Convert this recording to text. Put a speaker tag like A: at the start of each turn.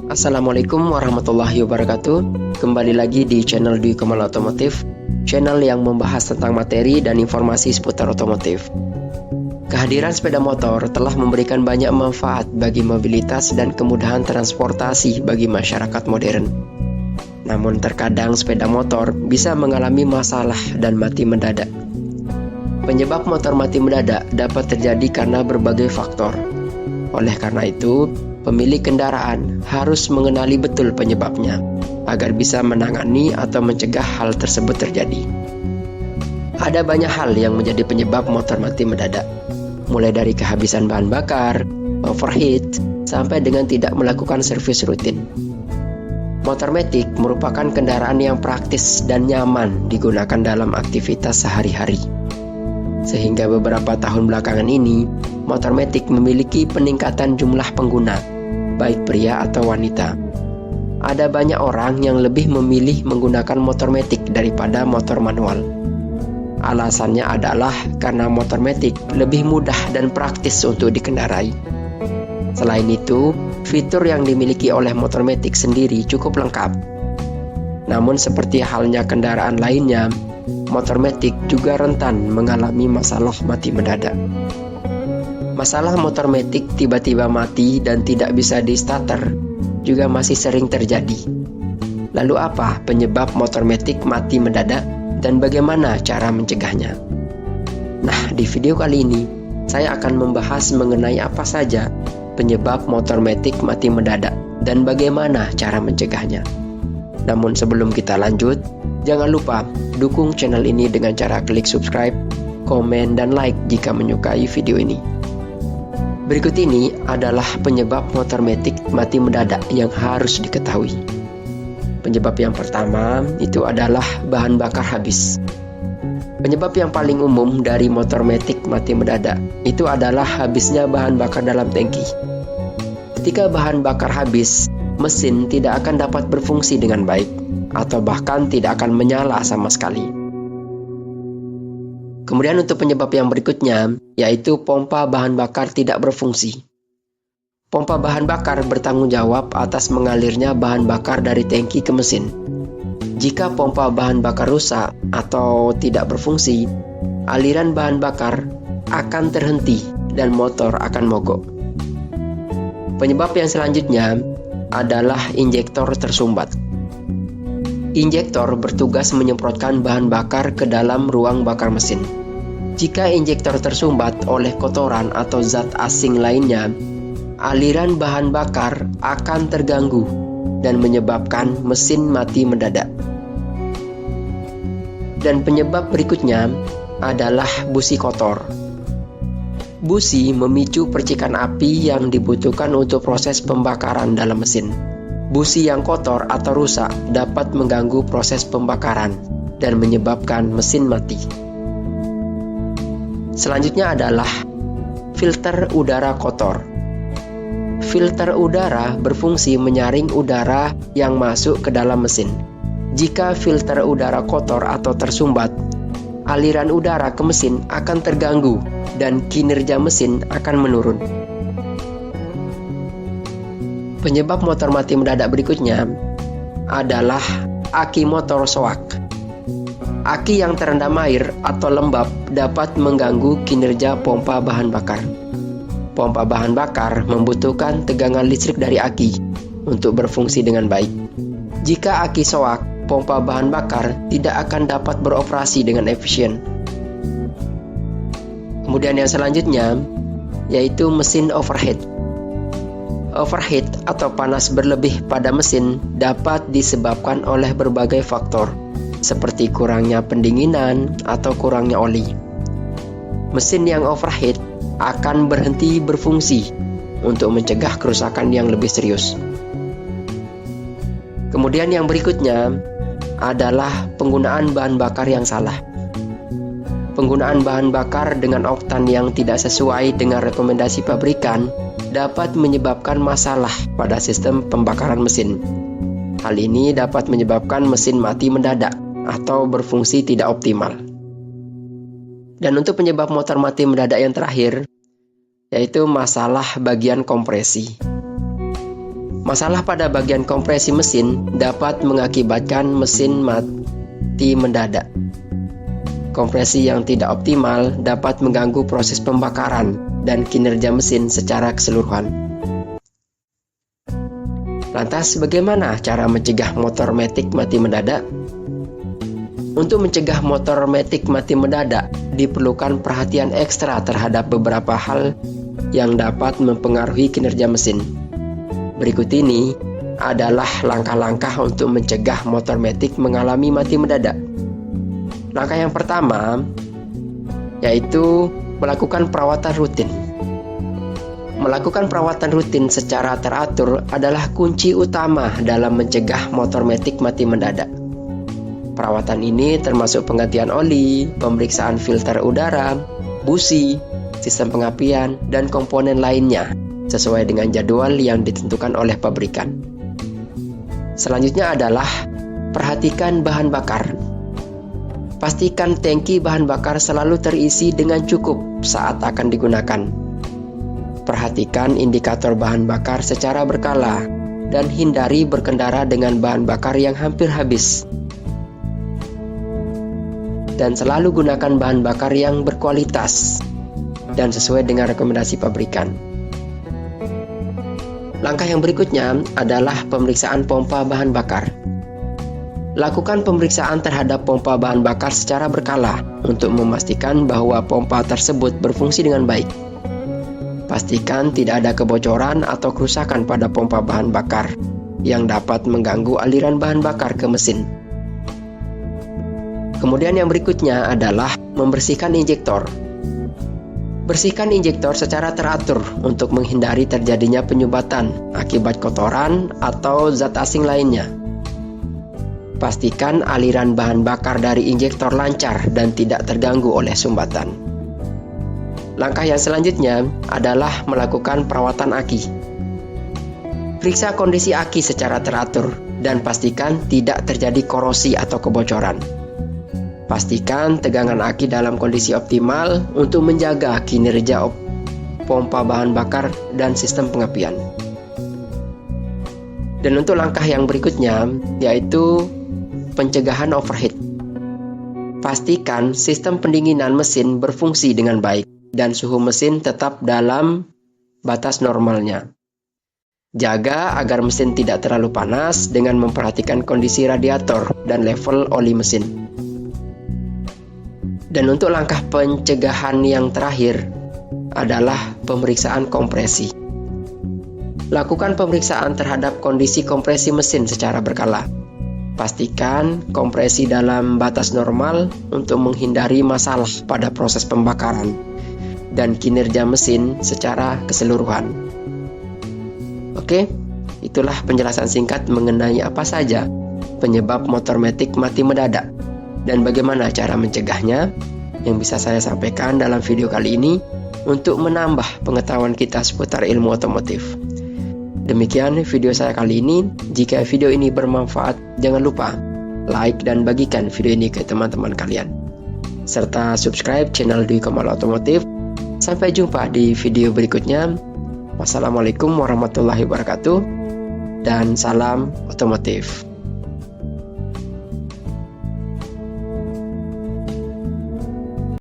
A: Assalamualaikum warahmatullahi wabarakatuh. Kembali lagi di channel Dwi Kemal Otomotif, channel yang membahas tentang materi dan informasi seputar otomotif. Kehadiran sepeda motor telah memberikan banyak manfaat bagi mobilitas dan kemudahan transportasi bagi masyarakat modern. Namun terkadang sepeda motor bisa mengalami masalah dan mati mendadak. Penyebab motor mati mendadak dapat terjadi karena berbagai faktor. Oleh karena itu, pemilik kendaraan harus mengenali betul penyebabnya agar bisa menangani atau mencegah hal tersebut terjadi. Ada banyak hal yang menjadi penyebab motor mati mendadak, mulai dari kehabisan bahan bakar, overheat, sampai dengan tidak melakukan servis rutin. Motor matic merupakan kendaraan yang praktis dan nyaman digunakan dalam aktivitas sehari-hari. Sehingga beberapa tahun belakangan ini, motor matic memiliki peningkatan jumlah pengguna, baik pria atau wanita. Ada banyak orang yang lebih memilih menggunakan motor matic daripada motor manual. Alasannya adalah karena motor matic lebih mudah dan praktis untuk dikendarai. Selain itu, fitur yang dimiliki oleh motor matic sendiri cukup lengkap. Namun seperti halnya kendaraan lainnya, motor matic juga rentan mengalami masalah mati mendadak. Masalah motor matic tiba-tiba mati dan tidak bisa di-starter juga masih sering terjadi. Lalu apa penyebab motor matic mati mendadak dan bagaimana cara mencegahnya? Nah, di video kali ini saya akan membahas mengenai apa saja penyebab motor matic mati mendadak dan bagaimana cara mencegahnya. Namun sebelum kita lanjut, jangan lupa dukung channel ini dengan cara klik subscribe, komen, dan like jika menyukai video ini. Berikut ini adalah penyebab motor matic mati mendadak yang harus diketahui. Penyebab yang pertama itu adalah bahan bakar habis. Penyebab yang paling umum dari motor matic mati mendadak itu adalah habisnya bahan bakar dalam tangki. Ketika bahan bakar habis, mesin tidak akan dapat berfungsi dengan baik atau bahkan tidak akan menyala sama sekali. Kemudian untuk penyebab yang berikutnya, yaitu pompa bahan bakar tidak berfungsi. Pompa bahan bakar bertanggung jawab atas mengalirnya bahan bakar dari tangki ke mesin. Jika pompa bahan bakar rusak atau tidak berfungsi, aliran bahan bakar akan terhenti dan motor akan mogok. Penyebab yang selanjutnya adalah injektor tersumbat. Injektor bertugas menyemprotkan bahan bakar ke dalam ruang bakar mesin. Jika injektor tersumbat oleh kotoran atau zat asing lainnya, aliran bahan bakar akan terganggu dan menyebabkan mesin mati mendadak. Dan penyebab berikutnya adalah busi kotor. Busi memicu percikan api yang dibutuhkan untuk proses pembakaran dalam mesin. Busi yang kotor atau rusak dapat mengganggu proses pembakaran dan menyebabkan mesin mati. Selanjutnya adalah filter udara kotor. Filter udara berfungsi menyaring udara yang masuk ke dalam mesin. Jika filter udara kotor atau tersumbat, aliran udara ke mesin akan terganggu dan kinerja mesin akan menurun. Penyebab motor mati mendadak berikutnya adalah aki motor soak. Aki yang terendam air atau lembab dapat mengganggu kinerja pompa bahan bakar. Pompa bahan bakar membutuhkan tegangan listrik dari aki untuk berfungsi dengan baik. Jika aki soak, pompa bahan bakar tidak akan dapat beroperasi dengan efisien. Kemudian yang selanjutnya yaitu mesin overheat. Overheat atau panas berlebih pada mesin dapat disebabkan oleh berbagai faktor, seperti kurangnya pendinginan atau kurangnya oli. Mesin yang overheat akan berhenti berfungsi untuk mencegah kerusakan yang lebih serius. Kemudian yang berikutnya adalah penggunaan bahan bakar yang salah. Penggunaan bahan bakar dengan oktan yang tidak sesuai dengan rekomendasi pabrikan dapat menyebabkan masalah pada sistem pembakaran mesin. Hal ini dapat menyebabkan mesin mati mendadak atau berfungsi tidak optimal. Dan untuk penyebab motor mati mendadak yang terakhir, yaitu masalah bagian kompresi. Masalah pada bagian kompresi mesin dapat mengakibatkan mesin mati mendadak. Kompresi yang tidak optimal dapat mengganggu proses pembakaran dan kinerja mesin secara keseluruhan. Lantas, bagaimana cara mencegah motor matic mati mendadak? Untuk mencegah motor matic mati mendadak, diperlukan perhatian ekstra terhadap beberapa hal yang dapat mempengaruhi kinerja mesin. Berikut ini adalah langkah-langkah untuk mencegah motor matic mengalami mati mendadak. Langkah yang pertama yaitu melakukan perawatan rutin. Melakukan perawatan rutin secara teratur adalah kunci utama dalam mencegah motor matic mati mendadak. Perawatan ini termasuk penggantian oli, pemeriksaan filter udara, busi, sistem pengapian, dan komponen lainnya sesuai dengan jadwal yang ditentukan oleh pabrikan. Selanjutnya adalah perhatikan bahan bakar. Pastikan tangki bahan bakar selalu terisi dengan cukup saat akan digunakan. Perhatikan indikator bahan bakar secara berkala dan hindari berkendara dengan bahan bakar yang hampir habis. Dan selalu gunakan bahan bakar yang berkualitas dan sesuai dengan rekomendasi pabrikan. Langkah yang berikutnya adalah pemeriksaan pompa bahan bakar. Lakukan pemeriksaan terhadap pompa bahan bakar secara berkala untuk memastikan bahwa pompa tersebut berfungsi dengan baik. Pastikan tidak ada kebocoran atau kerusakan pada pompa bahan bakar yang dapat mengganggu aliran bahan bakar ke mesin. Kemudian yang berikutnya adalah membersihkan injektor. Bersihkan injektor secara teratur untuk menghindari terjadinya penyumbatan akibat kotoran atau zat asing lainnya. Pastikan aliran bahan bakar dari injektor lancar dan tidak terganggu oleh sumbatan. Langkah yang selanjutnya adalah melakukan perawatan aki. Periksa kondisi aki secara teratur dan pastikan tidak terjadi korosi atau kebocoran. Pastikan tegangan aki dalam kondisi optimal untuk menjaga kinerja pompa bahan bakar dan sistem pengapian. Dan untuk langkah yang berikutnya yaitu pencegahan overheat. Pastikan sistem pendinginan mesin berfungsi dengan baik dan suhu mesin tetap dalam batas normalnya. Jaga agar mesin tidak terlalu panas dengan memperhatikan kondisi radiator dan level oli mesin. Dan untuk langkah pencegahan yang terakhir adalah pemeriksaan kompresi. Lakukan pemeriksaan terhadap kondisi kompresi mesin secara berkala. Pastikan kompresi dalam batas normal untuk menghindari masalah pada proses pembakaran dan kinerja mesin secara keseluruhan. Oke, itulah penjelasan singkat mengenai apa saja penyebab motor matic mati mendadak dan bagaimana cara mencegahnya yang bisa saya sampaikan dalam video kali ini untuk menambah pengetahuan kita seputar ilmu otomotif. Demikian video saya kali ini. Jika video ini bermanfaat, jangan lupa like dan bagikan video ini ke teman-teman kalian. Serta subscribe channel Dwi Komala Otomotif. Sampai jumpa di video berikutnya. Wassalamualaikum warahmatullahi wabarakatuh. Dan salam otomotif.